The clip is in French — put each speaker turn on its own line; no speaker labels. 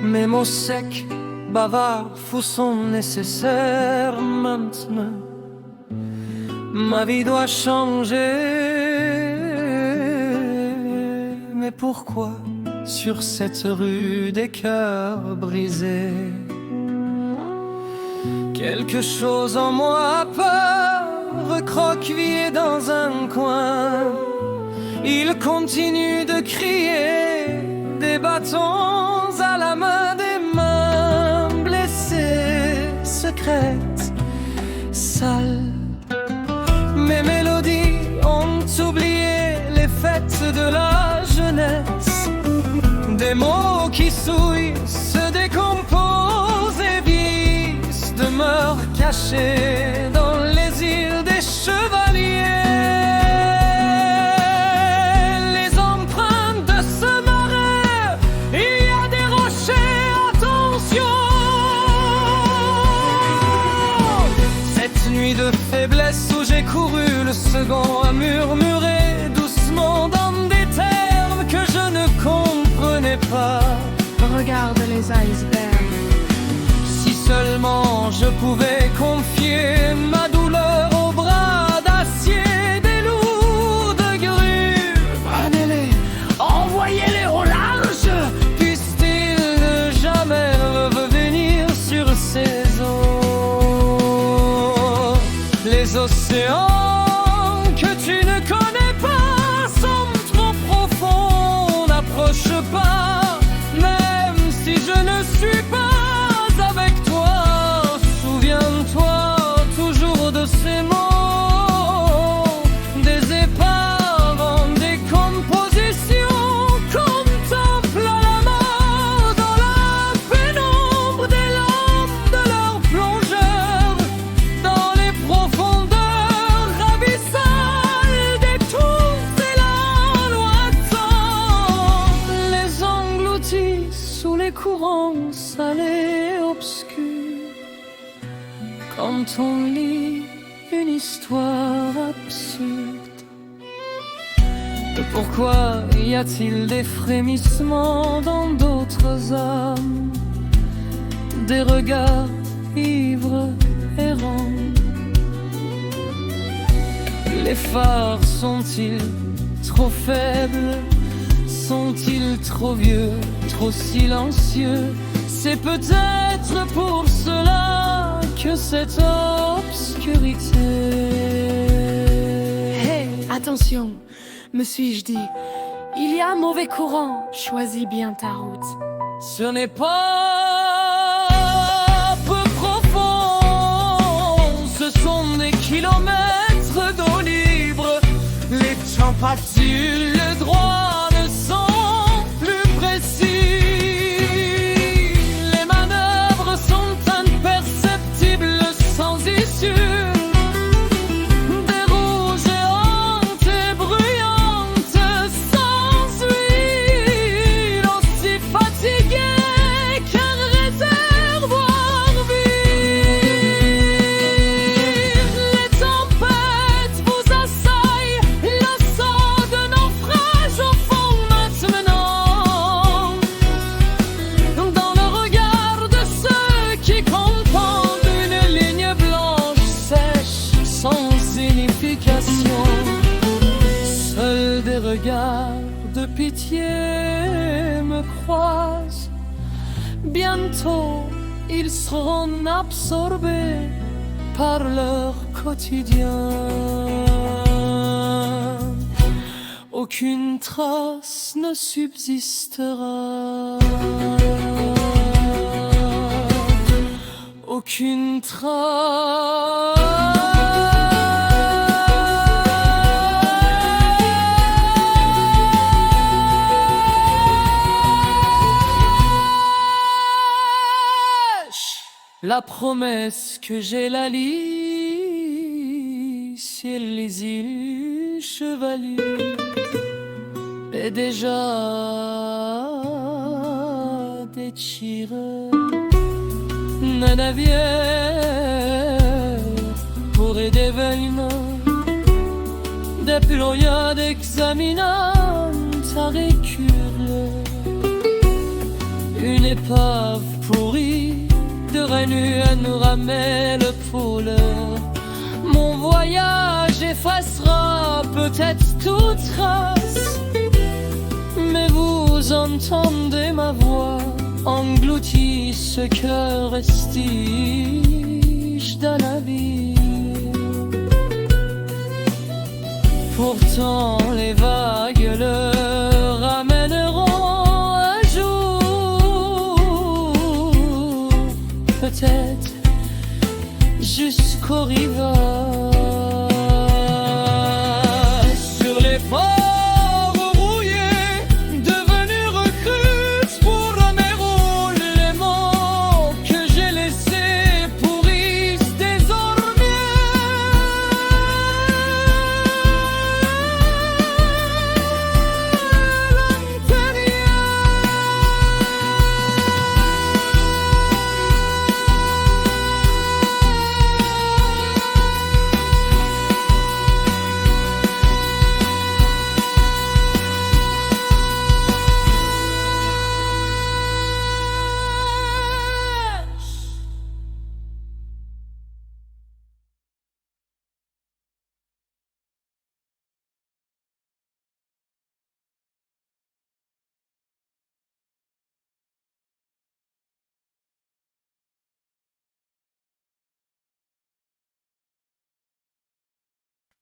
Mes mots secs, bavards, fous sont nécessaires maintenant. Ma vie doit changer. Mais pourquoi sur cette rue des cœurs brisés? Quelque chose en moi a peur, recroquevillé dans un coin. Il continue de crier, des bâtons à la main, des mains blessées, secrètes, sales. Mes mélodies ont oublié les fêtes de la jeunesse. Des mots qui souillent, se décomposent et vieillissent, demeurent cachés dans les îles des chevaliers. De faiblesse où j'ai couru le second à murmurer doucement dans des termes que je ne comprenais pas.
Regarde les icebergs.
Si seulement je pouvais confier ma douleur aux bras d'acier des lourdes grues.
Prenez-les, envoyez-les au large.
Puissent-ils ne jamais revenir sur ces eaux? Les océans que tu ne connais pas sont trop profonds, n'approche pas. Même si je ne suis pas avec toi, souviens-toi toujours de ces mots, des épaves en décomposition. Contemple la mort dans la pénombre des lampes de leurs plongeurs, dans les profondeurs ravissales des tours élans lointains, les engloutis sous les courants salés et obscurs. Quand on lit une histoire absurde, pourquoi y a-t-il des frémissements dans d'autres âmes, des regards ivres errants? Les phares sont-ils trop faibles? Sont-ils trop vieux, trop silencieux? C'est peut-être pour cela que cette obscurité.
Hé, attention, me suis-je dit. Il y a un mauvais courant, choisis bien ta route.
Ce n'est pas peu profond, ce sont des kilomètres d'eau libre. Les temps passent-ils, le droit ne sont plus précis. Les manœuvres sont imperceptibles, sans issue. Des roues géantes et bruyantes, sans huile, aussi fatiguées qu'un réservoir vide. Les tempêtes vous assaillent, le sang de naufrage au fond maintenant. Dans le regard de ceux qui contemplent une ligne blanche sèche, sans signification. Seuls des regards de pitié me croisent. Bientôt ils seront absorbés par leur quotidien. Aucune trace ne subsistera. Aucune trace. La promesse que j'ai la lys et les îles Chevaliers. est déjà déchiré. Un navire pourrait devenir des ployas d'examinants à reculer. Une épave pourrie de Renu nous ramène le poule. Mon voyage effacera peut-être toute trace, mais vous entendez ma voix engloutie ce cœur vestige d'un navire. Pourtant les vagues le ramèneront un jour, peut-être jusqu'au rivage.